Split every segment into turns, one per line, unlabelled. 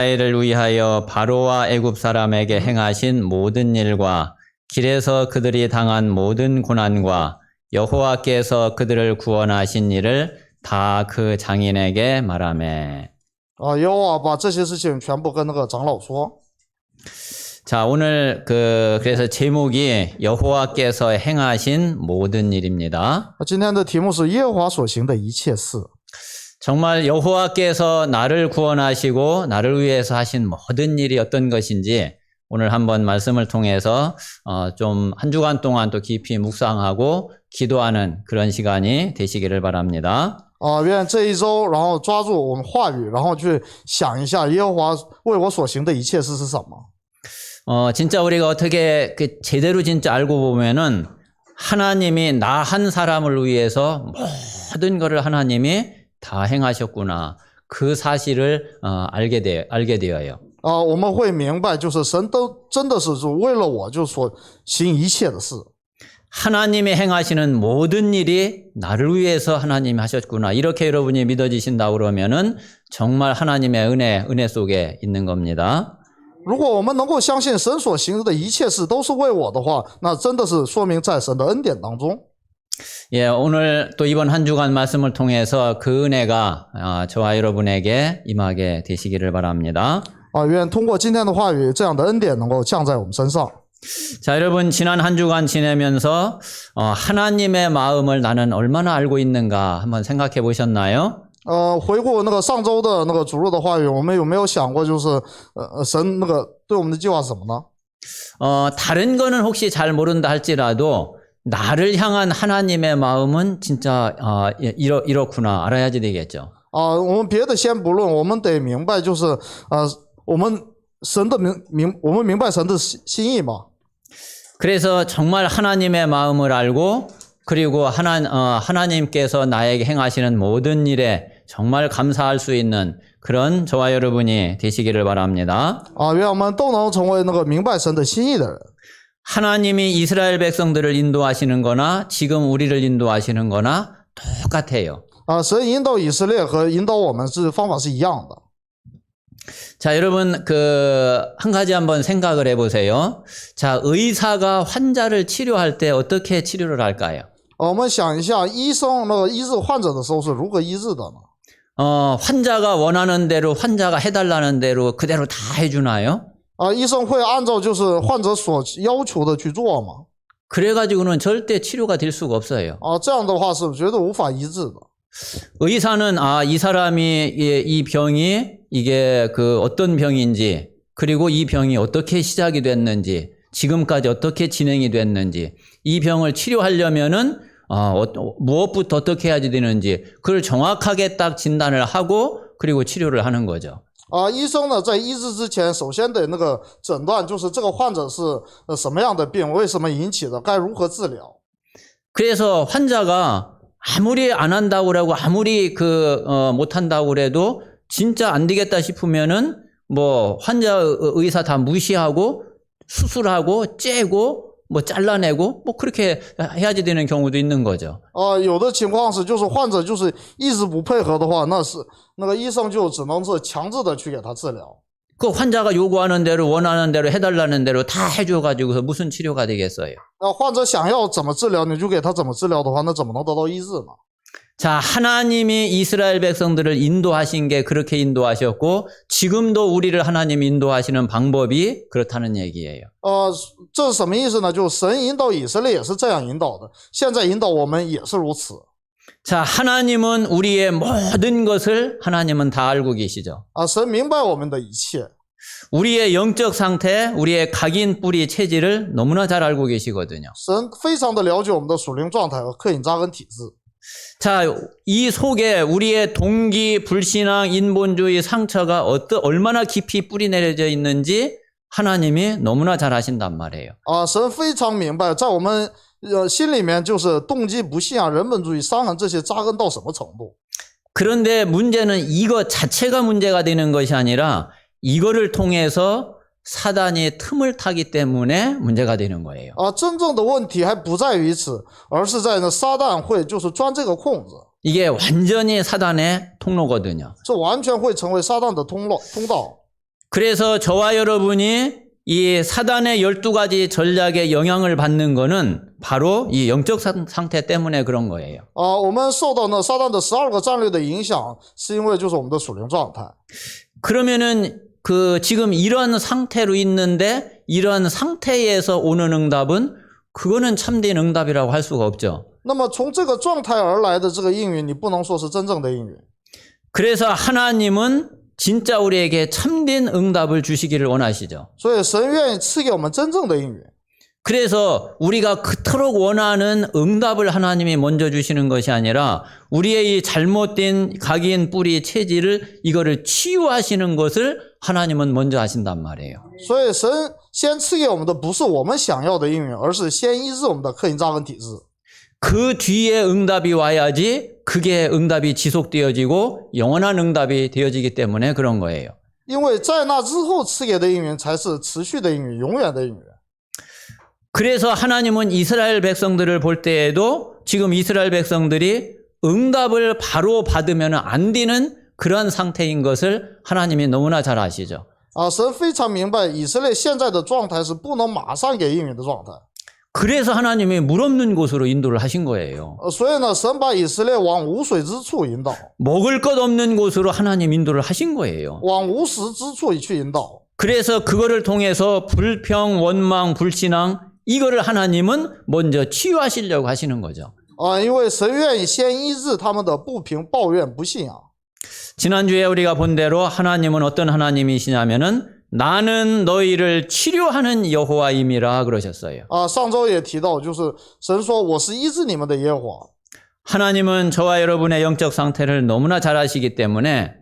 이스라엘을 위하여 바로와 애굽 사람에게 행하신 모든 일과 길에서 그들이 당한 모든 고난과 여호와께서 그들을 구원하신 일을 다 그 장인에게 말하매.
耶和华把这些事情全部跟那个长老说。
자, 오늘 그래서 제목이 여호와께서 행하신 모든 일입니다.
今天的题目是耶和华所行的一切事。
정말 여호와께서 나를 구원하시고 나를 위해서 하신 모든 일이 어떤 것인지 오늘 한번 말씀을 통해서 좀 한 주간 동안 또 깊이 묵상하고 기도하는 그런 시간이 되시기를 바랍니다.
愿这一周，然后抓住我们话语，然后去想一下耶和华为我所行的一切事是什么。
진짜 우리가 어떻게 제대로 진짜 알고 보면은 하나님이 나 한 사람을 위해서 모든 것을 하나님이 다 행하셨구나. 그 사실을 알게 되어요.
我们会明白，就是神都真的是为了我就所行一切的事。
하나님이 행하시는 모든 일이 나를 위해서 하나님이 하셨구나. 이렇게 여러분이 믿어지신다 그러면은 정말 하나님의 은혜 속에 있는 겁니다.
如果我们能够相信神所行的一切事都是为我的话，那真的是说明在神的恩典当中。
예, 오늘 또 이번 한 주간 말씀을 통해서 그 은혜가 저와 여러분에게 임하게 되시기를 바랍니다.
愿通过今天的话语，这样的恩典能够降在我们身上。
자, 여러분 지난 한 주간 지내면서 하나님의 마음을 나는 얼마나 알고 있는가 한번 생각해 보셨나요?
回顾那个上周的那个主日的话语，我们有没有想过，就是神那个对我们的计划是什么呢？
다른 거는 혹시 잘 모른다 할지라도 나를 향한 하나님의 마음은 진짜 이렇구나 알아야지 되겠죠.
我们别的先不论，我们得明白，就是我们神的我们明白神的心意嘛。
그래서 정말 하나님의 마음을 알고 그리고 하나님께서 나에게 행하시는 모든 일에 정말 감사할 수 있는 그런 저와 여러분이 되시기를 바랍니다.
愿我们都能成为那个明白神的心意的人。
하나님이 이스라엘 백성들을 인도하시는 거나 지금 우리를 인도하시는 거나 똑같아요.
神引导以色列和引导我们是方法是一样的。
자, 여러분 한 가지 한번 생각을 해보세요. 자, 의사가 환자를 치료할 때 어떻게 치료를 할까요?
我们想一下，医生那个医治患者的时候是如何医治的呢？
환자가 원하는 대로 환자가 해달라는 대로 그대로 다 해주나요?
医生会按照就是患者所要求的去做吗？
그래가지고는 절대 치료가 될 수가 없어요.
这样的话是绝对无法医治的。
의사는 이 사람이 이 병이 이게 어떤 병인지 그리고 이 병이 어떻게 시작이 됐는지 지금까지 어떻게 진행이 됐는지 이 병을 치료하려면은 무엇부터 어떻게 해야 되는지 그걸 정확하게 딱 진단을 하고 그리고 치료를 하는 거죠.
医生呢在医治之前，首先得那个诊断，就是这个患者是什么样的病，为什么引起的，该如何治疗。
그래서 환자가 아무리 안 한다고 그러고 아무리 못 한다고 그래도 진짜 안 되겠다 싶으면은 뭐 환자 의사 다 무시하고 수술하고 째고 뭐 잘라내고 뭐 그렇게 해야지 되는 경우도 있는 거죠.
有的情况是就是患者就是一直不配合的话，那是那个医生就只能是强制的去给他治疗。
그 환자가 요구하는 대로 원하는 대로 해달라는 대로 다 해줘가지고서 무슨 치료가 되겠어요?
患者想要怎么治疗，你就给他怎么治疗的话，那怎么能得到医治呢？
자, 하나님이 이스라엘 백성들을 인도하신 게 그렇게 인도하셨고 지금도 우리를 하나님 인도하시는 방법이 그렇다는 얘기예요.
这是什么意思呢？就是神引导以色列也是这样引导的，现在引导我们也是如此。
자, 하나님은 우리의 모든 것을 하나님은 다 알고 계시죠.
神明白我们的一切。
우리의 영적 상태, 우리의 각인 뿌리 체질을 너무나 잘 알고 계시거든요.
神非常的了解我们的属灵状态和刻印扎根体质。
자, 이 속에 우리의 동기, 불신앙, 인본주의 상처가 얼마나 깊이 뿌리 내려져 있는지 하나님이 너무나 잘 아신단 말이에요.
神非常明白，在我们心里面就是动机、不信仰、人本主义、伤痕这些扎根到什么程度。
그런데 문제는 이거 자체가 문제가 되는 것이 아니라 이거를 통해서 사단이 틈을 타기 때문에 문제가 되는 거예요.
真正的问题还不在于此，而是在那撒旦会就是钻这个空子。
이게 완전히 사단의 통로거든요.
这完全会成为撒旦的通道。
그래서 저와 여러분이 이 사단의 12가지 전략에 영향을 받는 거는 바로 이 영적 상태 때문에 그런 거예요.
我们受到那撒旦的12个战略的影响，是因为就是我们的属灵状态。
그러면은 지금 이런 상태로 있는데 이런 상태에서 오는 응답은 그거는 참된 응답이라고 할 수가 없죠.
那么从这个状态而来的这个应允，你不能说是真正的应允。
그래서 하나님은 진짜 우리에게 참된 응답을 주시기를 원하시죠.
所以神愿意赐给我们真正的应允。
그래서 우리가 그토록 원하는 응답을 하나님이 먼저 주시는 것이 아니라 우리의 이 잘못된 각인 뿌리 체질을 이거를 치유하시는 것을 하나님은 먼저 하신단 말이에요.
所以神先赐给我们的不是我们想要的应允，而是先医治我们的克因扎根体质。
그 뒤에 응답이 와야지 그게 응답이 지속되어지고 영원한 응답이 되어지기 때문에 그런 거예요.
因为在那之后赐给的应允才是持续的应允，永远的应允。
그래서 하나님은 이스라엘 백성들을 볼 때에도 지금 이스라엘 백성들이 응답을 바로 받으면 안 되는 그런 상태인 것을 하나님이 너무나 잘 아시죠.
神非常明白以色列现在的状态是不能马上给应允的状态。
그래서 하나님이 물 없는 곳으로 인도를 하신 거예요.
所以呢，神把以色列往无水之处引导，
먹을 것 없는 곳으로 하나님 인도를 하신 거예요.
往无食之处去引导。
그래서 그거를 통해서 불평, 원망, 불신앙 이거를 하나님은 먼저 치유하시려고 하시는 거죠.
因为神愿意先医治他们的不平、抱怨、不信仰。
지난주에 우리가 본 대로 하나님은 어떤 하나님이시냐면은 나는 너희를 치료하는 여호와임이라 그러셨어요.
上周也提到，就是神说我是医治你们的耶和华。
하나님은 저와 여러분의 영적 상태를 너무나 잘 아시기 때문에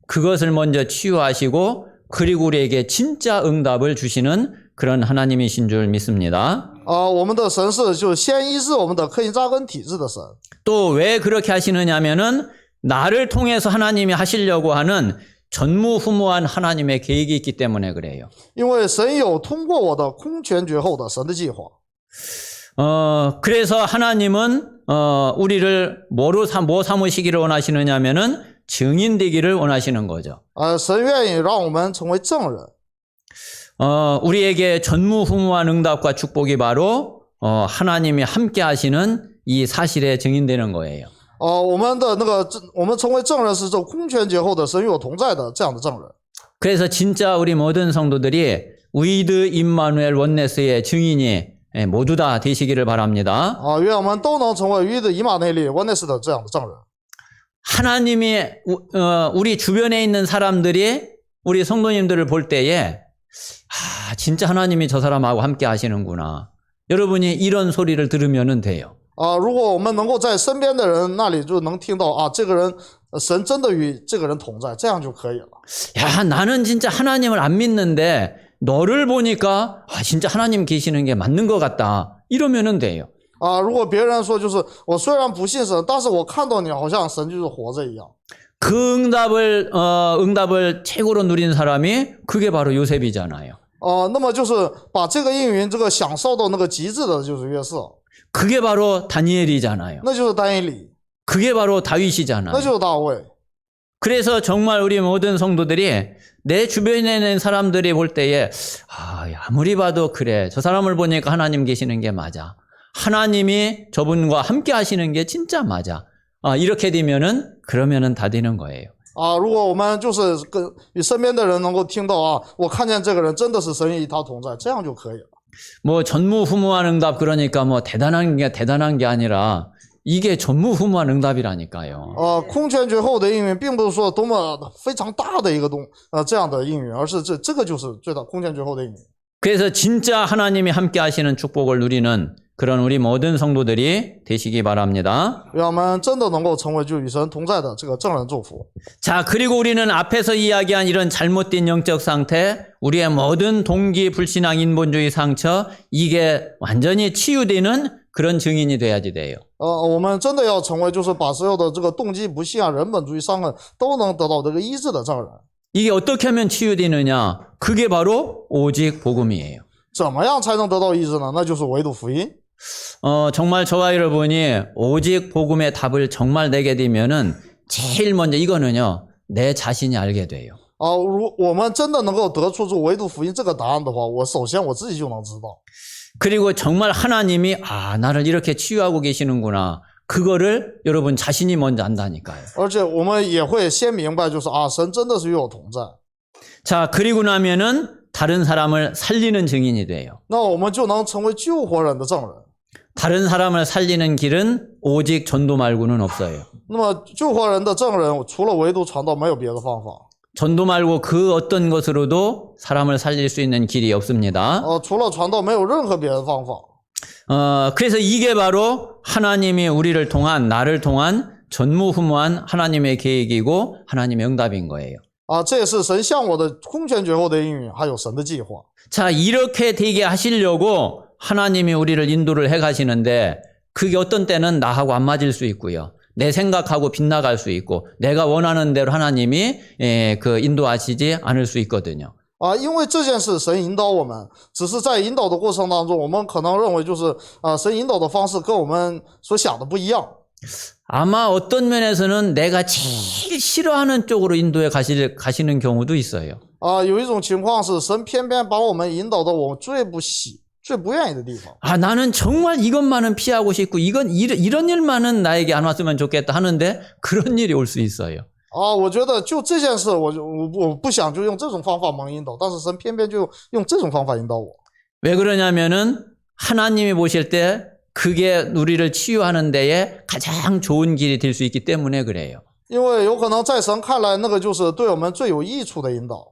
그것을 먼저 치유하시고 그리고 우리에게 진짜 응답을 주시는 그런 하나님이신 줄 믿습니다.
我们的神是就先医治我们的克因扎根体质的神。
또 왜 그렇게 하시느냐면은 나를 통해서 하나님이 하시려고 하는 전무후무한 하나님의 계획이 있기 때문에 그래요.
因为神有通过我的空前绝后的神的计划。
그래서 하나님은 우리를 뭐 삼으시기를 원하시느냐면은 증인 되기를 원하시는 거죠.
神愿意让我们成为证人。 우리에게
전무후무한 응답과 축복이 바로 하나님이 함께 하시는 이 사실에 증인되는 거예요.
我们成为证人是这空前绝后的神与我同在的这样的证人。
그래서 진짜 우리 모든 성도들이 위드 임마누엘 원네스의 증인이 모두 다 되시기를 바랍니다.
愿我们都能成为与的以马内利 Oneness 的这样的证人。
하나님이 우리 주변에 있는 사람들이 우리 성도님들을 볼 때에 진짜 하나님이 저 사람하고 함께 하시는구나. 여러분이 이런 소리를 들으면 돼요.
如果我们能够在身边的人那里就能听到这个人神真的与这个人同在，这样就可以了。
야, 나는 진짜 하나님을 안 믿는데 너를 보니까 진짜 하나님 계시는 게 맞는 것 같다. 이러면 돼요.
如果别人说就是我虽然不信神，但是我看到你好像神就是活着一样。
그 응답을 최고로 누린 사람이 그게 바로 요셉이잖아요.
那么就是把这个应允这个享受到那个极致的就是约瑟，
그게 바로 다니엘이잖아요.
那就是但以理，
그게 바로 다윗이잖아요.
那就是大卫。
그래서 정말 우리 모든 성도들이 내 주변에 있는 사람들이 볼 때에 아무리 봐도 그래. 저 사람을 보니까 하나님 계시는 게 맞아. 하나님이 저분과 함께 하시는 게 진짜 맞아. 이렇게 되면은 그러면은 다 되는 거예요.
如果我们就是与身边的人能够听到我看见这个人真的是神与他同在，这样就可以了。
뭐 전무후무한 응답 그러니까 뭐 대단한 게 아니라 이게 전무후무한 응답이라니까요.
空前绝后的应允，并不是说多么非常大的一个这样的应允，而是这个就是最大空前绝后的应允。
그래서 진짜 하나님이 함께 하시는 축복을 누리는 그런 우리 모든 성도들이 되시기 바랍니다.
愿我们真的能够成为就与神同在的这个证人祝福。
자, 그리고 우리는 앞에서 이야기한 이런 잘못된 영적 상태, 우리의 모든 동기, 불신앙, 인본주의 상처, 이게 완전히 치유되는 그런 증인이 돼야지 돼요.
我们真的要成为就是把所有的这个动机不信人本主义伤痕都能得到这个医治的证人。
이게 어떻게 하면 치유되느냐? 그게 바로 오직 복음이에요.
怎么样才能得到医治呢？那就是唯独福音。
정말 저와 여러분이 오직 복음의 답을 정말 내게 되면은 제일 먼저 이거는요, 내 자신이 알게 돼요.
我们真的能够得出唯独福音这个答案的话，首先我自己就能知道。
그리고 정말 하나님이 나를 이렇게 치유하고 계시는구나. 그거를 여러분 자신이 먼저 안다니까요.
而且我们也会先明白，就是神真的是与我同在。
자, 그리고 나면은 다른 사람을 살리는 증인이 돼요.
那我们就能成为救活人的证人。
다른 사람을 살리는 길은 오직 전도 말고는 없어요.
那么救活人的证人，除了唯独传道，没有别的方法。
전도 말고 그 어떤 것으로도 사람을 살릴 수 있는 길이 없습니다.
除了传道，没有任何别的方法。
그래서 이게 바로 하나님이 우리를 통한, 나를 통한 전무후무한 하나님의 계획이고 하나님의 응답인 거예요.
这也是神向我的空前绝后的应允，还有神的计划。
자, 이렇게 되게 하시려고 하나님이 우리를 인도를 해 가시는데 그게 어떤 때는 나하고 안 맞을 수 있고요. 내 생각하고 빗나갈 수 있고 내가 원하는 대로 하나님이 그 인도하시지 않을 수 있거든요.
因为这件事神引导我们，只是在引导的过程当中，我们可能认为就是神引导的方式跟我们所想的不一样。
아마 어떤 면에서는 내가 제일 싫어하는 쪽으로 인도에 가시는 경우도 있어요.
有一种情况是神偏偏把我们引导到我们最不愿意的地方。
나는 정말 이것만은 피하고 싶고 이런 일만은 나에게 안 왔으면 좋겠다 하는데 그런 일이 올 수 있어요.
我觉得就这件事，我不想就用这种方法蒙引导，但是神偏偏就用这种方法引导我。
왜 그러냐면은 하나님이 보실 때 그게 우리를 치유하는 데에 가장 좋은 길이 될 수 있기 때문에 그래요.
因为有可能在神看来，那个就是对我们最有益处的引导。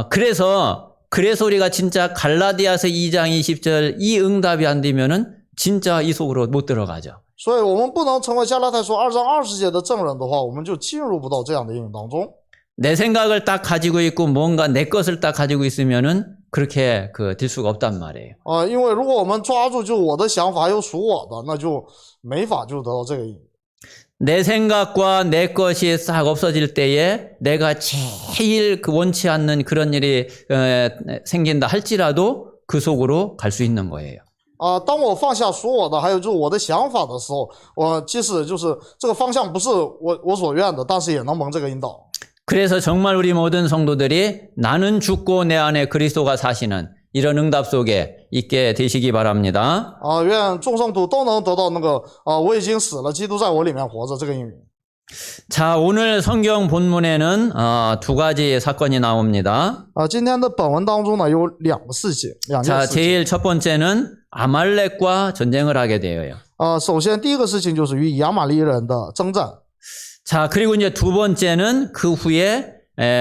그래서 우리가 진짜 갈라디아서 2장 20절 이 응답이 안 되면은 진짜 이 속으로 못 들어가죠.
所以我们不能成为加拉太书2章20节的证人的话，我们就进入不到这样的应允当中。
내 생각을 딱 가지고 있고 뭔가 내 것을 딱 가지고 있으면은 그렇게 될 수가 없단 말이에요.
因为如果我们抓住就我的想法又属我的，那就没法就得到这个应允。
내 생각과 내 것이 싹 없어질 때에 내가 제일 원치 않는 그런 일이 생긴다 할지라도 그 속으로 갈 수 있는 거예요.
当我放下属我的，还有就是我的想法的时候，我即使就是这个方向不是我所愿的，但是也能蒙这个引导。
그래서 정말 우리 모든 성도들이 나는 죽고 내 안에 그리스도가 사시는 이런 응답 속에 있게 되시기 바랍니다.
愿众圣徒都能得到那个我已经死了，基督在我里面活着这个应允。
자, 오늘 성경 본문에는 두 가지 사건이 나옵니다.
今天的本文当中呢有两件事情。
자, 제일 첫 번째는 아말렉과 전쟁을 하게 되어요.
首先第一个事情就是与亚玛力人的征战。
자, 그리고 이제 두 번째는 그 후에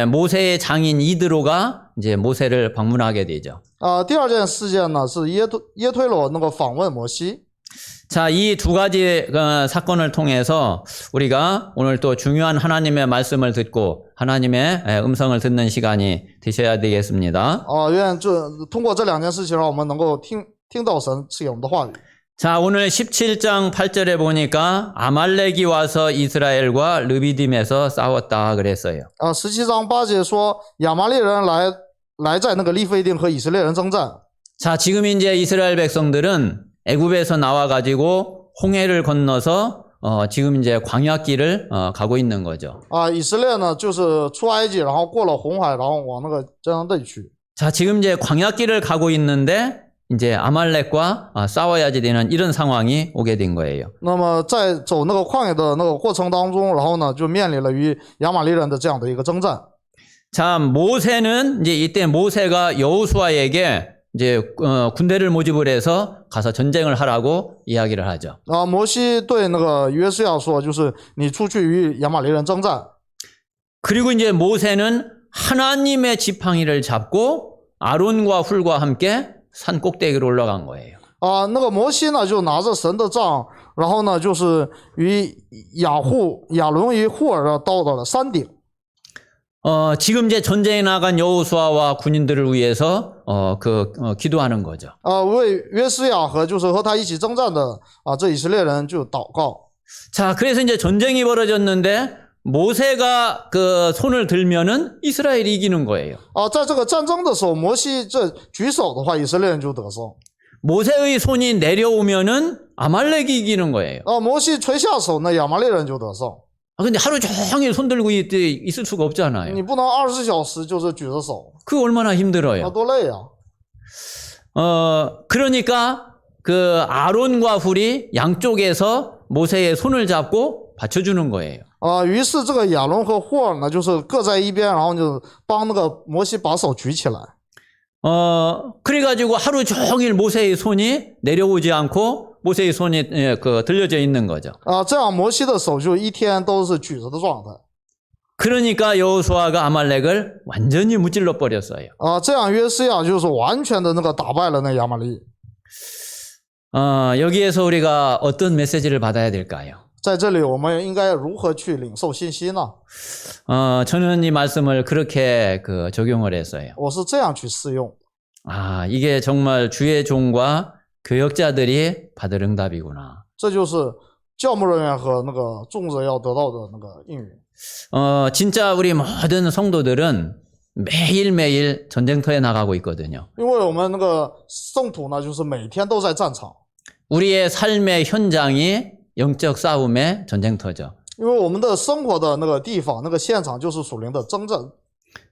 모세의 장인 이드로가 이제 모세를 방문하게 되죠.
第二件事件呢是耶推罗那个访问摩西。
자, 이 두 가지 사건을 통해서 우리가 오늘 또 중요한 하나님의 말씀을 듣고 하나님의 음성을 듣는 시간이 되셔야 되겠습니다.
愿通过这两件事情让我们能够听到神赐给我们的话语。
자, 오늘 17장 8절에 보니까 아말렉이 와서 이스라엘과 르비딤에서 싸웠다 그랬어요.
17章8节说亚玛力人来在那个利非定和以色列人征战。
자, 지금 이제 이스라엘 백성들은 애굽에서 나와가지고 홍해를 건너서 지금 이제 광야길을 가고 있는 거죠.
以色列呢就是出埃及，然后过了红海，然后往那个迦南地去。
자, 지금 이제 광야길을 가고 있는데 이제 아말렉과 싸워야지 되는 이런 상황이 오게 된 거예요.
那么在走那个旷野的那个过程当中，然后呢就面临了与亚玛力人的这样的一个征战。
자, 모세는 이제 이때 모세가 여호수아에게 이제 군대를 모집을 해서 가서 전쟁을 하라고 이야기를 하죠.
摩西对那个约书亚说，就是你出去与亚玛力人征战。
그리고 이제 모세는 하나님의 지팡이를 잡고 아론과 훌과 함께 산 꼭대기로 올라간 거예요.
那个摩西呢就拿着神的杖，然后呢就是与亚伦与户尔到了山顶。
지금 이제 전쟁에 나간 여호수아와 군인들을 위해서 기도하는 거죠.
为约书亚和就是和他一起征战的这以色列人就祷告。
자, 그래서 이제 전쟁이 벌어졌는데 모세가 그 손을 들면은 이스라엘이 이기는 거예요.
在这个战争的时候，摩西这举手的话，以色列人就得胜。
모세의 손이 내려오면은 아말렉이 이기는 거예요.
摩西垂下手，那亚玛力人就得胜。
근데 하루 종일 손 들고 있을 수가 없잖아요.
你不能24小时就是举着手，
그 얼마나 힘들어요.
多累呀！
그러니까 그 아론과 훌이 양쪽에서 모세의 손을 잡고 받쳐주는 거예요.
于是这个亚伦和霍尔呢，就是各在一边，然后就帮那个摩西把手举起来。
그래가지고 하루 종일 모세의 손이 내려오지 않고 모세의 손이 들려져 있는 거죠.
这样摩西的手就一天都是举着的状态。
그러니까 여호수아가 아말렉을 완전히 무찔러 버렸어요.
这样约书亚就是完全的那个打败了那亚玛力。
여기에서 우리가 어떤 메시지를 받아야 될까요?
在这里，我们应该如何去领受信息呢？
저는 이 말씀을 그렇게 적용을 했어요.
我是这样去适用。
이게 정말 주의 종과 교역자들이 받을 응답이구나.
这就是教牧人员和那个众人要得到的那个应允。
진짜 우리 모든 성도들은 매일매일 전쟁터에 나가고 있거든요.
因为我们那个圣徒呢，就是每天都在战场。
우리의 삶의 현장이 영적 싸움의 전쟁터죠.
因为我们的生活的那个地方，那个现场就是属灵的征战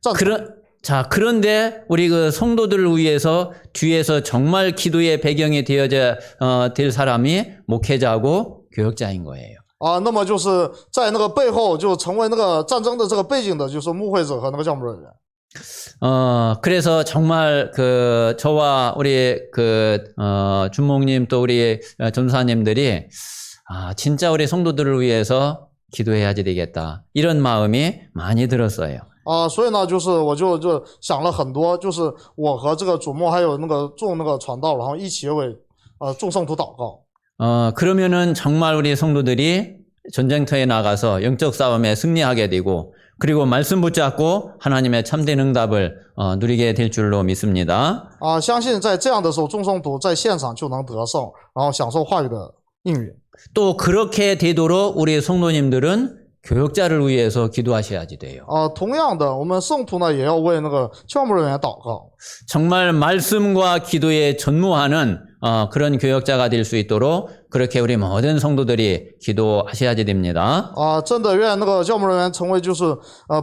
战场。
그런데 우리 그 성도들을 위해서 뒤에서 정말 기도의 배경이 되어져 될 사람이 목회자고 교역자인 거예요.
那么就是在那个背后就成为那个战争的这个背景的，就是牧会者和那个教牧人员。
그래서 정말 저와 우리 준목님 또 우리 전사님들이 진짜 우리 성도들을 위해서 기도해야지 되겠다. 이런 마음이 많이 들었어요.
所以呢，就是我就想了很多，就是我和这个主牧还有那个众那个传道，然后一起为众圣徒祷告。
그러면은 정말 우리 성도들이 전쟁터에 나가서 영적 싸움에 승리하게 되고 그리고 말씀 붙잡고 하나님의 참된 응답을 누리게 될 줄로 믿습니다.
相信在这样的时候，众圣徒在现场就能得胜，然后享受话语的应允。
또 그렇게 되도록 우리 성도님들은 교역자를 위해서 기도하셔야지 돼요.
同样的，我们圣徒呢也要为那个教牧人员祷告。
정말 말씀과 기도에 전무하는 그런 교역자가 될 수 있도록 그렇게 우리 모든 성도들이 기도하셔야지 됩니다.
真的愿那个教牧人员成为就是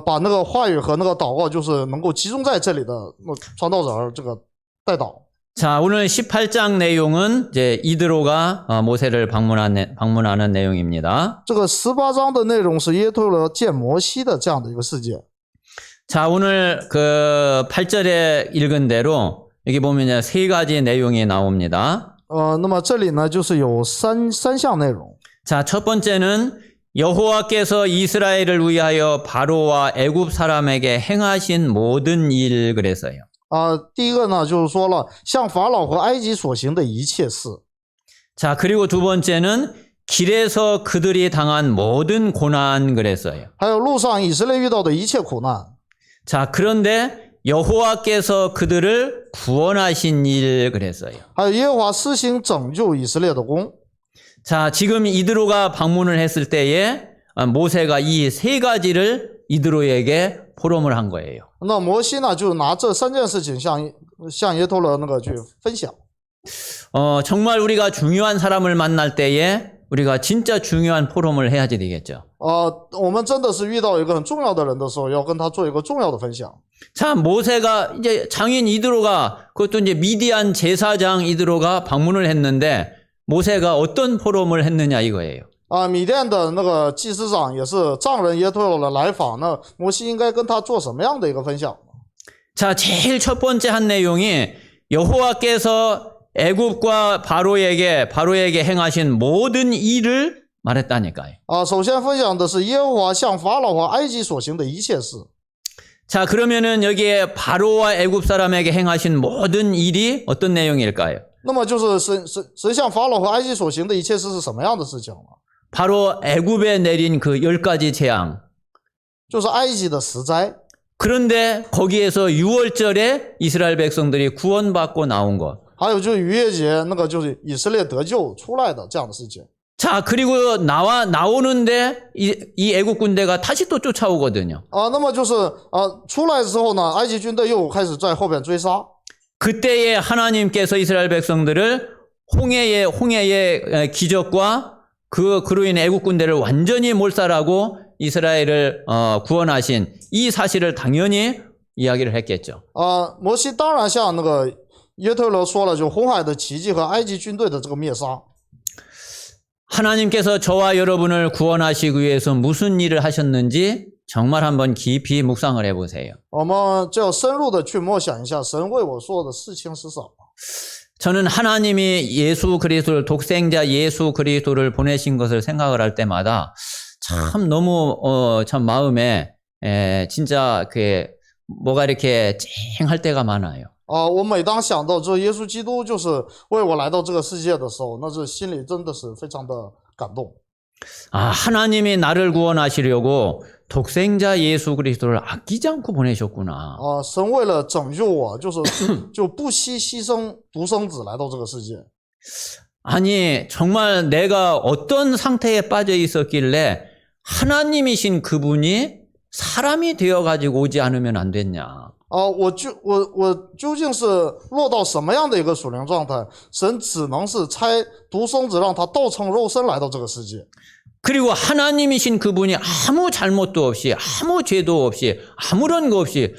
把那个话语和那个祷告就是能够集中在这里的传道者这个带导。
자, 오늘 18장 내용은 이제 이드로가 모세를 방문하는 내용입니다.
这个18章的内容是耶托罗见摩西的这样的一个事件。
자, 오늘 8절에 읽은 대로 여기 보면 이제 세 가지 내용이 나옵니다.
那么这里呢就是有三项内容。
자, 첫 번째는 여호와께서 이스라엘을 위하여 바로와 애굽 사람에게 행하신 모든 일 그랬어요.
第一个呢就是说了向法老和埃及所行的一切事。
자, 그리고 두 번째는 길에서 그들이 당한 모든 고난 그랬어요.
还有路上以色列遇到的一切苦难。
자, 그런데 여호와께서 그들을 구원하신 일 그랬어요.
还有耶和华施行拯救以色列的功。
자, 지금 이드로가 방문을 했을 때에 모세가 이 세 가지를 이드로에게 포럼을 한 거예요.
那摩西呢就拿这三件事情向耶托罗那个去分享。
정말 우리가 중요한 사람을 만날 때에 우리가 진짜 중요한 포럼을 해야지 되겠죠.
我们真的是遇到一个很重要的人的时候，要跟他做一个重要的分享。
자, 모세가 이제 장인 이드로가 그것도 이제 미디안 제사장 이드로가 방문을 했는데 모세가 어떤 포럼을 했느냐 이거예요.
米甸的那个祭司长也是藏人耶托罗的来访，那摩西应该跟他做什么样的一个分享呢？
자, 제일 첫 번째 한 내용이 여호와께서 애굽과 바로에게 행하신 모든 일을 말했다니까요.
首先分享的是耶和华向法老和埃及所行的一切事。
자, 그러면은 여기에 바로와 애굽 사람에게 행하신 모든 일이 어떤 내용일까요?
那么就是神向法老和埃及所行的一切事是什么样的事情呢？
바로 애굽에 내린 그 10가지 재앙.
就是埃及的十灾。
그런데 거기에서 6월절에 이스라엘 백성들이 구원받고 나온 것.
还有就是逾越节，那个就是以色列得救出来的这样的事情。
자, 그리고 나오는데 이 애국 군대가 다시 또 쫓아오거든요.
那么就是出来之后呢，埃及军队又开始在后边追杀。
그때에 하나님께서 이스라엘 백성들을 홍해의 기적과 그로 인해 애국 군대를 완전히 몰살하고 이스라엘을 구원하신 이 사실을 당연히 이야기를 했겠죠.
摩西当然像那个耶特罗说了，就红海的奇迹和埃及军队的这个灭杀。
하나님께서 저와 여러분을 구원하시기 위해서 무슨 일을 하셨는지 정말 한번 깊이 묵상을 해보세요.
我们就要深入的去默想一下，神为我做的事情是什么。
저는 하나님이 예수 그리스도를 독생자 예수 그리스도를 보내신 것을 생각을 할 때마다 참 너무 참 마음에 진짜 그 뭐가 이렇게 쨍할 때가 많아요.
我每当想到这耶稣基督就是为我来到这个世界的时候，那是心里真的是非常的感动。
하나님이 나를 구원하시려고 독생자 예수 그리스도를 아끼지 않고 보내셨구나.
神为了拯救我，就不惜牺牲独生子来到这个世界。
아니 정말 내가 어떤 상태에 빠져 있었길래 하나님이신 그분이 사람이 되어가지고 오지 않으면 안 됐냐.
我究竟是落到什么样的一个属灵状态？神只能是差独生子让他道成肉身来到这个世界。
그리고 하나님이신 그분이 아무 잘못도 없이 아무 죄도 없이 아무런 거 없이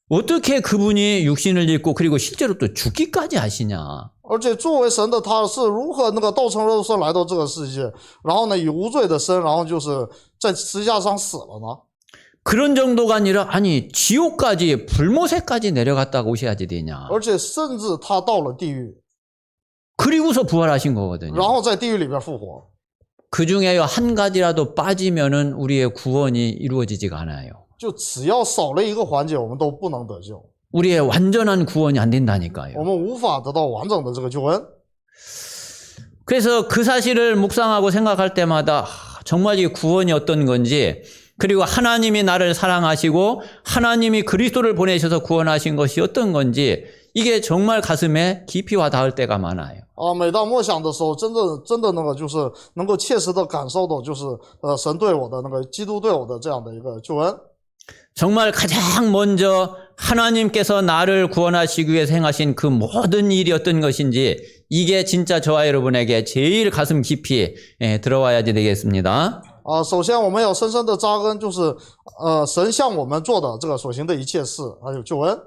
어떻게 그분이 육신을 입고 그리고 실제로 또 죽기까지 하시냐.
而且作为神的他是如何那个道成肉身来到这个世界，然后呢以无罪的身，然后就是在十字架上死了呢？
그런 정도가 아니라 아니 지옥까지 불모세까지 내려갔다가 오셔야지 되냐.
而且甚至他到了地狱，
그리고서 부활하신 거거든요.
然后在地狱里边复活。
그 중에 한 가지라도 빠지면은 우리의 구원이 이루어지지가 않아요.
就只要少了一个环节，我们都不能得救，
우리의 완전한 구원이 안 된다니까요.
我们无法得到完整的这个救恩。
그래서 그 사실을 묵상하고 생각할 때마다 정말 이 구원이 어떤 건지 그리고 하나님이 나를 사랑하시고 하나님이 그리스도를 보내셔서 구원하신 것이 어떤 건지 이게 정말 가슴에 깊이 와 닿을 때가 많아요.
每当默想的时候，真的那个就是能够切实的感受到，就是神对我的那个基督对我的这样的一个救恩。
정말 가장 먼저 하나님께서 나를 구원하시기 위해서 행하신 그 모든 일이 어떤 것인지 이게 진짜 저와 여러분에게 제일 가슴 깊이 들어와야지 되겠습니다.
首先我们要深深的扎根，就是神向我们做的这个所行的一切事，还有救恩。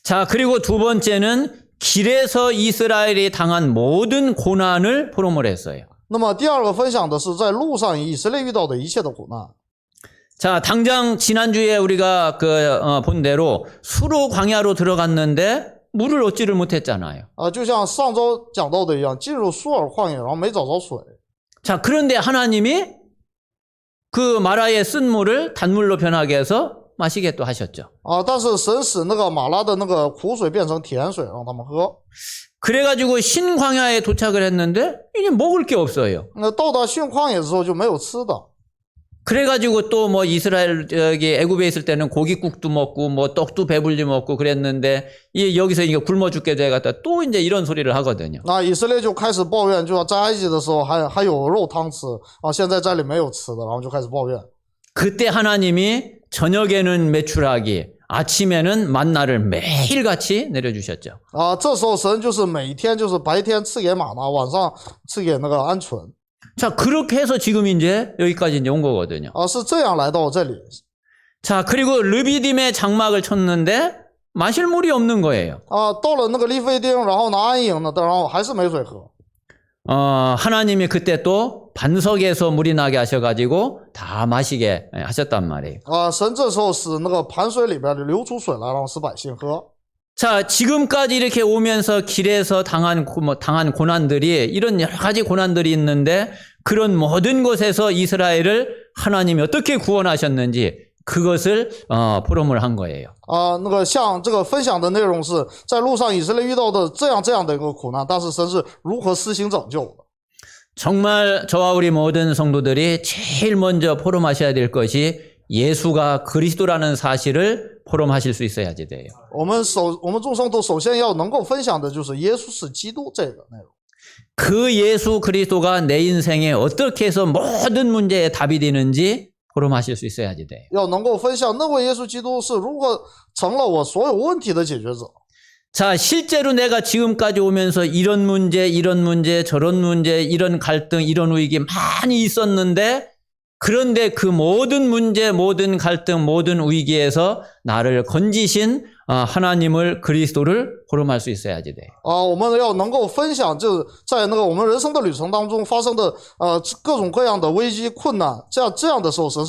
자, 그리고 두 번째는 길에서 이스라엘이 당한 모든 고난을 포럼을 했어요.
那么第二个分享的是在路上以色列遇到的一切的苦难。
자, 당장 지난주에 우리가 본 대로 수로 광야로 들어갔는데 물을 얻지를 못했잖아요.
就像上周讲到的一样，进入苏尔旷野，然后没找着水。
자, 그런데 하나님이 그 마라의 쓴 물을 단물로 변하게 해서 마시게 또 하셨죠.
但是神使那个马拉的那个苦水变成甜水，让他们喝。
그래가지고 신광야에 도착을 했는데 이제 먹을 게 없어요.
到达新旷野之后就没有吃的。
그래가지고 또 뭐 이스라엘 애굽에 있을 때는 고깃국도 먹고 뭐 떡도 배불리 먹고 그랬는데 여기서 이게 굶어 죽게 돼가지고 또 이제 이런 소리를 하거든요.
以色列就开始抱怨，就在埃及的时候还有肉汤吃，现在这里没有吃的，然后就开始抱怨。
그때 하나님이 저녁에는 메추라기, 아침에는 만나를 매일같이 내려주셨죠.
这时候神就是每天就是白天赐给玛纳，晚上赐给那个鹌鹑。
자, 그렇게 해서 지금 이제 여기까지 이제 온 거거든요.
是这样来到这里。
자, 그리고 르비딤의 장막을 쳤는데 마실 물이 없는 거예요.
到了那个利非丁，然后拿安营呢，然后还是没水喝。
하나님이 그때 또 반석에서 물이 나게 하셔가지고 다 마시게 하셨단 말이에요.
神这时候使那个盘水里边流出水来，让使百姓喝。
자, 지금까지 이렇게 오면서 길에서 당한 고난들이 이런 여러 가지 고난들이 있는데 그런 모든 곳에서 이스라엘을 하나님이 어떻게 구원하셨는지 그것을 포럼을 한 거예요.
那个像这个分享的内容是在路上以色列遇到的这样的一个苦难，但是神是如何施行拯救的。
정말 저와 우리 모든 성도들이 제일 먼저 포럼하셔야 될 것이 예수가 그리스도라는 사실을 포럼하실 수 있어야지 돼요.
我们众生都首先要能够分享的就是耶稣是基督这个内容。
그 예수 그리스도가 내 인생에 어떻게 해서 모든 문제에 답이 되는지 포럼하실 수 있어야지 돼요.
要能够分享那位耶稣基督是如何成了我所有问题的解决者。
자, 실제로 내가 지금까지 오면서 이런 문제, 저런 문제, 이런 갈등, 이런 위기 많이 있었는데 그런데 그 모든 문제, 모든 갈등, 모든 위기에서 나를 건지신 하나님을, 그리스도를 호름할 수 있어야지 돼.
我们要能够分享，就是在那个我们人生的旅程当中发生的各种各样的危机困难，这样的时候，神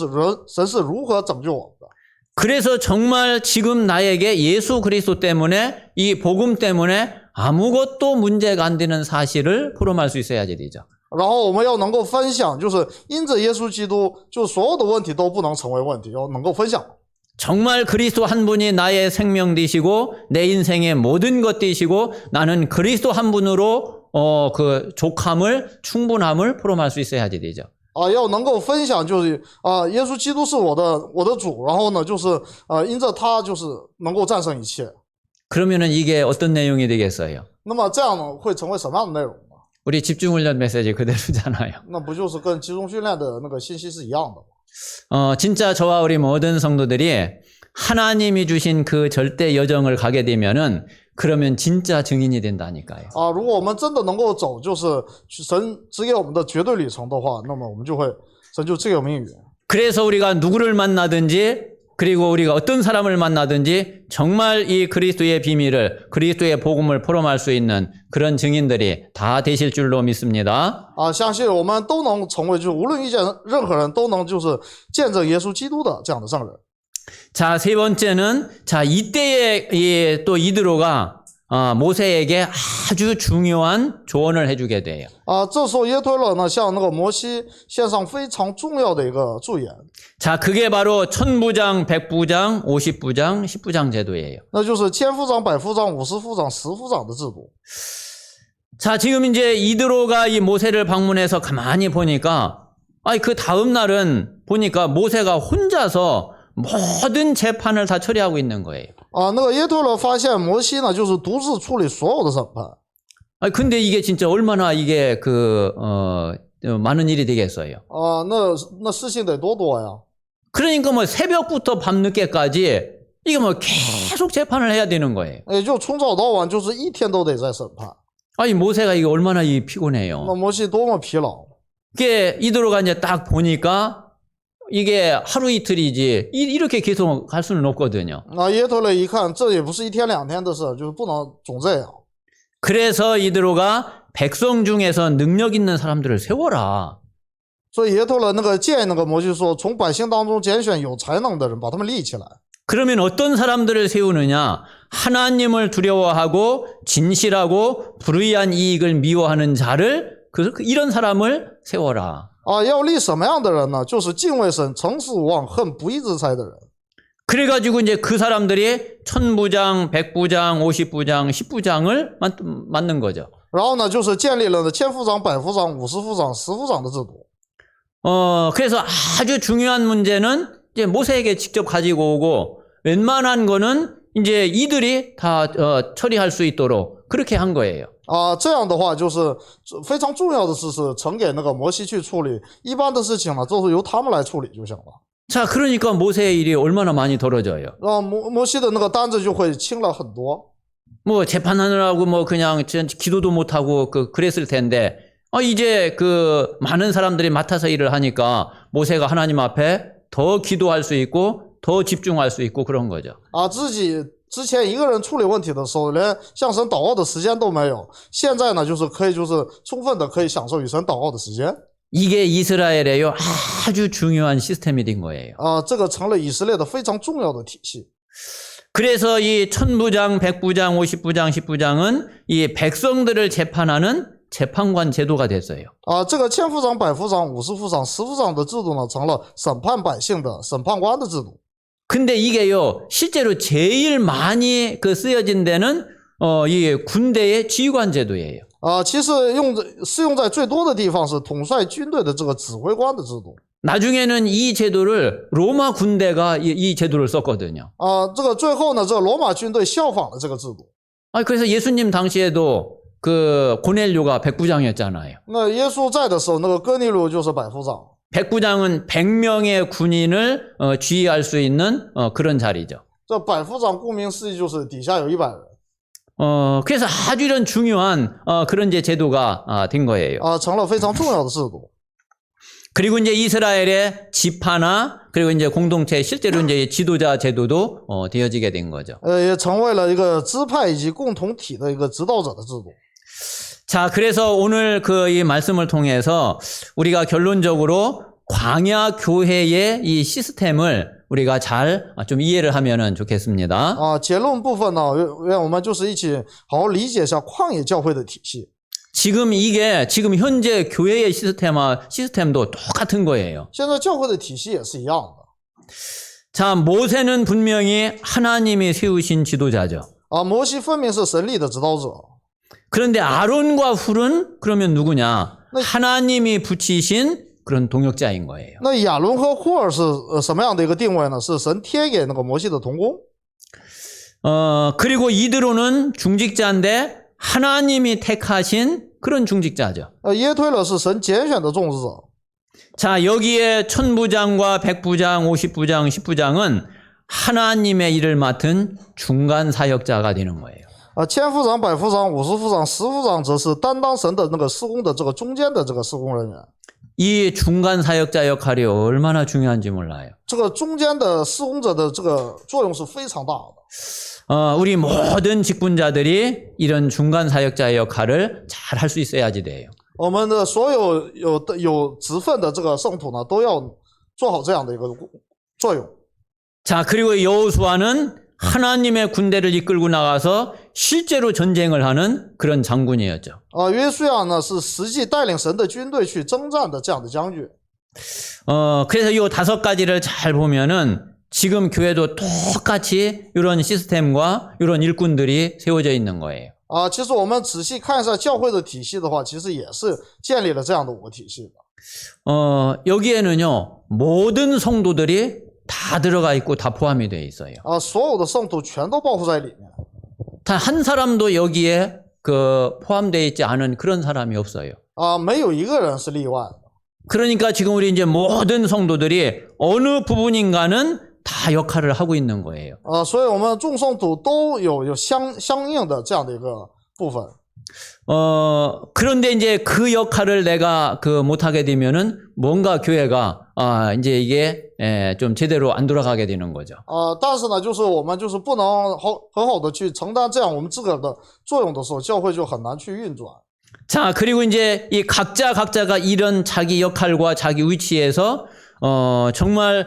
是如何拯救我们的。
그래서 정말 지금 나에게 예수 그리스도 때문에, 이 복음 때문에 아무것도 문제가 안 되는 사실을 호름할 수 있어야지 되죠.
然后我们要能够分享，就是因着耶稣基督，就所有的问题都不能成为问题，要能够分享。
정말 그리스도 한 분이 나의 생명 되시고 내 인생의 모든 것 되시고 나는 그리스도 한 분으로 그 족함을, 충분함을 포럼할 수 있어야지 되죠.
要能够分享，就是耶稣基督是我的主，然后呢，就是因着他就是能够战胜一切。
그러면은 이게 어떤 내용이 되겠어요?
那么这样呢，会成为什么样的内容呢？
우리 집중훈련 메시지 그대로잖아요.
那不就是跟集中训练的那个信息是一样的吗？
진짜 저와 우리 모든 성도들이 하나님이 주신 그 절대 여정을 가게 되면은 그러면 진짜 증인이 된다니까요.
如果我们真的能够走，就是神指给我们的绝对里程的话，那么我们就会神就赐给我们应允。
그래서 우리가 누구를 만나든지 그리고 우리가 어떤 사람을 만나든지 정말 이 그리스도의 비밀을, 그리스도의 복음을 포럼할 수 있는 그런 증인들이 다 되실 줄로 믿습니다.
相信我们都能成为，就是无论遇见任何人都能就是见证耶稣基督的这样的圣人。
자, 세 번째는, 자, 이때에 또 이드로가 모세에게 아주 중요한 조언을 해주게 돼요.
这时候耶推勒呢，向那个摩西献上非常重要的一个祝言。
자, 그게 바로 천부장, 백부장, 50부장, 10부장 제도예요.
那就是千夫长、百夫长、50夫长、10夫长的制度。
자, 지금 이제 이드로가 이 모세를 방문해서 가만히 보니까, 그 다음 날은 보니까 모세가 혼자서 모든 재판을 다 처리하고 있는 거예요.
那个耶推勒发现摩西呢，就是独自处理所有的审判。
근데 이게 진짜 얼마나 이게 많은 일이 되겠어요.
那事情得多呀。
그러니까 뭐 새벽부터 밤늦게까지 이게 뭐 계속 재판을 해야 되는 거예요.
也就从早到晚，就是一天都得在审判。
모세가 이게 얼마나 피곤해요.
那摩西多么疲劳。
이게 이드로가 이제 딱 보니까 이게 하루 이틀이지 이렇게 계속 갈 수는 없거든요.
耶推勒一看，这也不是一天两天的事，就是不能总这样。
그래서 이드로가 백성 중에서 능력 있는 사람들을 세워라.
所以耶推勒那个建议那个摩西说，从百姓当中拣选有才能的人，把他们立起来。
그러면 어떤 사람들을 세우느냐? 하나님을 두려워하고 진실하고 불의한 이익을 미워하는 자를 이런 사람을 세워라.
要立什么样的人呢？就是敬畏神、诚实无妄、恨不义之财的人。
그래가지고 이제 그 사람들이 천부장, 백부장, 50부장, 10부장을 맡는 거죠.
然后呢，就是建立了千夫长、百夫长、50夫长、10夫长的制度。
그래서 아주 중요한 문제는 이제 모세에게 직접 가지고 오고 웬만한 거는 이제 이들이 다 처리할 수 있도록 그렇게 한 거예요.
这样的话就是非常重要的事是呈给那个摩西去处理，一般的事情呢，都是由他们来处理就行了。
자, 그러니까 모세의 일이 얼마나 많이 덜어져요.
摩西的那个单子就会轻了很多。
뭐 재판하느라고 뭐 그냥 기도도 못 하고 그랬을 텐데 이제 그 많은 사람들이 맡아서 일을 하니까 모세가 하나님 앞에 더 기도할 수 있고 더 집중할 수 있고 그런 거죠.
自己之前一个人处理问题的时候，连向神祷告的时间都没有。现在呢，就是可以就是充分的可以享受与神祷告的时间。
이게 이스라엘에요 아주 중요한 시스템이 된 거예요.
这个成了以色列的非常重要的体系。
그래서 이 천부장, 백부장, 50부장, 10부장은 이 백성들을 재판하는 재판관 제도가 됐어요.
这个千夫长、百夫长、50夫长、10夫长的制度呢，成了审判百姓的审判官的制度。
근데 이게요 실제로 제일 많이 쓰여진 데는 이 군대의 지휘관 제도예요.
其实适用在最多的地方是统帅军队的这个指挥官的制度。
나중에는 이 제도를 로마 군대가 이 제도를 썼거든요.
这个最后呢，这个罗马军队效仿了这个制度。
그래서 예수님 당시에도 그 고넬료가 백부장이었잖아요.
那耶稣在的时候，那个哥尼流就是百夫长。
백부장은 100명의 군인을 지휘할 수 있는 그런 자리죠.
这百夫长顾名思义就是底下有100人。
그래서 아주 이런 중요한 그런 이제 제도가 된 거예요.
成了非常重要的制度。
그리고 이제 이스라엘의 지파나 그리고 이제 공동체 실제로 이제 지도자 제도도 되어지게 된 거죠.
也成为了一个支派以及共同体的一个指导者的制度。
자, 그래서 오늘 그 이 말씀을 통해서 우리가 결론적으로 광야 교회의 이 시스템을 우리가 잘 좀 이해를 하면은 좋겠습니다.
结论部分呢，愿我们就是一起好好理解一下旷野教会的体系。
지금 이게 지금 현재 교회의 시스템도 똑같은 거예요.
现在教会的体系也是一样的。
자, 모세는 분명히 하나님이 세우신 지도자죠.
摩西分明是神力的指导者。
그런데 아론과 훌은 그러면 누구냐? 하나님이 붙이신 그런 동역자인 거예요.
那亚伦和户尔是什么样的一个定位呢？是神贴给那个摩西的同工。
그리고 이드로는 중직자인데 하나님이 택하신 그런 중직자죠.
耶推勒是神拣选的种植者。
자, 여기에 천부장과 백부장, 50부장, 10부장은 하나님의 일을 맡은 중간 사역자가 되는 거예요.
千夫长、百夫长、50夫长、10夫长则是担当神的那个施工的这个中间的这个施工人员。
이 중간 사역자 역할이 얼마나 중요한지 몰라요.
这个中间的施工者的这个作用是非常大的。
우리 모든 직분자들이 이런 중간 사역자의 역할을 잘 할 수 있어야지 돼요.
我们的所有有职分的这个圣徒呢，都要做好这样的一个作用。
자, 그리고 여호수아는 하나님의 군대를 이끌고 나가서 실제로 전쟁을 하는 그런 장군이었죠.
约书亚呢是实际带领神的军队去征战的这样的将军。
그래서 이 5가지를 잘 보면은 지금 교회도 똑같이 이런 시스템과 이런 일꾼들이 세워져 있는 거예요.
其实我们仔细看一下教会的体系的话，其实也是建立了这样的5个体系的。
여기에는요, 모든 성도들이 다 들어가 있고 다 포함이 되어 있어요.
所有的圣徒全都包括在里面。
단 한 사람도 여기에 포함되어 있지 않은 그런 사람이 없어요.
没有一个人是例外的。
그러니까 지금 우리 이제 모든 성도들이 어느 부분인가는 다 역할을 하고 있는 거예요.
所以我们众圣徒都有相应的这样的一个部分。
그런데 이제 그 역할을 내가 못하게 되면은 뭔가 교회가 이제 이게 좀 제대로 안 돌아가게 되는 거죠.
但是呢，就是我们就是不能很好的去承担这样我们自个的作用的时候，教会就很难去运转。
자, 그리고 이제 이 각자가 이런 자기 역할과 자기 위치에서 정말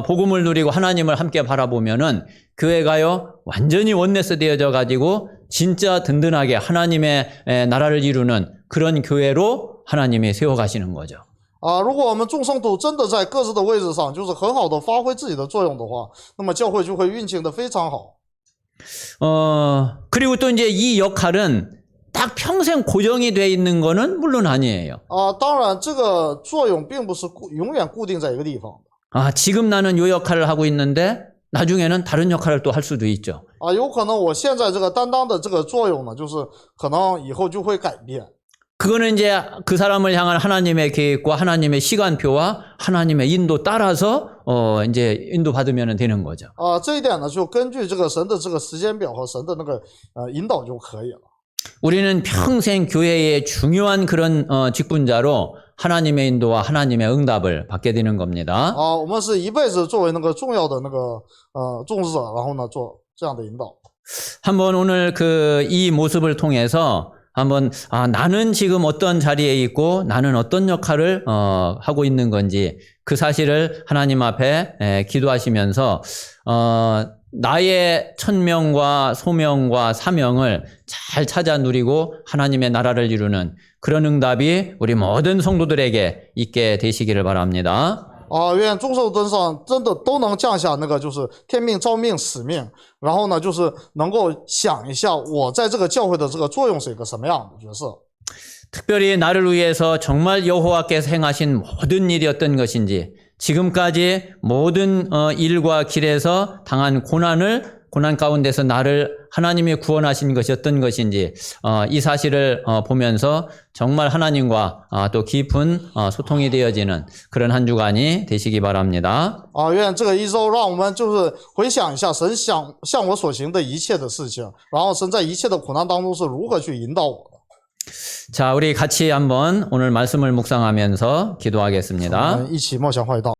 복음을 누리고 하나님을 함께 바라보면은 교회가요 완전히 원네스 되어져 가지고 진짜 든든하게 하나님의 나라를 이루는 그런 교회로 하나님이 세워 가시는 거죠.
如果我们众圣徒真的在各自的位置上，就是很好的发挥自己的作用的话，那么教会就会运行的非常好。
그리고 또 이제 이 역할은 딱 평생 고정이 돼 있는 거는 물론 아니에요.
当然这个作用并不是永远固定在一个地方的。
지금 나는 이 역할을 하고 있는데 나중에는 다른 역할을 또 할 수도 있죠.
有可能我现在这个担当的这个作用呢，就是可能以后就会改变。
그거는 이제 그 사람을 향한 하나님의 계획과 하나님의 시간표와 하나님의 인도 따라서 이제 인도받으면 되는 거죠.
这一点呢，就根据这个神的这个时间表和神的那个引导就可以了。
우리는 평생 교회의 중요한 그런 직분자로 하나님의 인도와 하나님의 응답을 받게 되는 겁니다.
我们是一辈子作为那个重要的那个种植者，然后呢做这样的引导。
한번 오늘 이 모습을 통해서 한번 나는 지금 어떤 자리에 있고 나는 어떤 역할을 하고 있는 건지 그 사실을 하나님 앞에 기도하시면서 나의 천명과 소명과 사명을 잘 찾아 누리고 하나님의 나라를 이루는 그런 응답이 우리 모든 성도들에게 있게 되시기를 바랍니다.
愿众圣徒上真的都能降下那个就是天命、召命、使命，然后呢，就是能够想一下我在这个教会的这个作用是一个什么样的角色。
특별히 나를 위해서 정말 여호와께서 행하신 모든 일이 어떤 것인지 지금까지 모든 일과 길에서 당한 고난 가운데서 나를 하나님이 구원하신 것이 어떤 것인지 이 사실을 보면서 정말 하나님과 또 깊은 소통이 되어지는 그런 한 주간이 되시기 바랍니다.
愿这个一周让我们就是回想一下神向我所行的一切的事情，然后神在一切的苦难当中是如何去引导我的。
자, 우리 같이 한번 오늘 말씀을 묵상하면서 기도하겠습니다.
我们一起默想怀祷。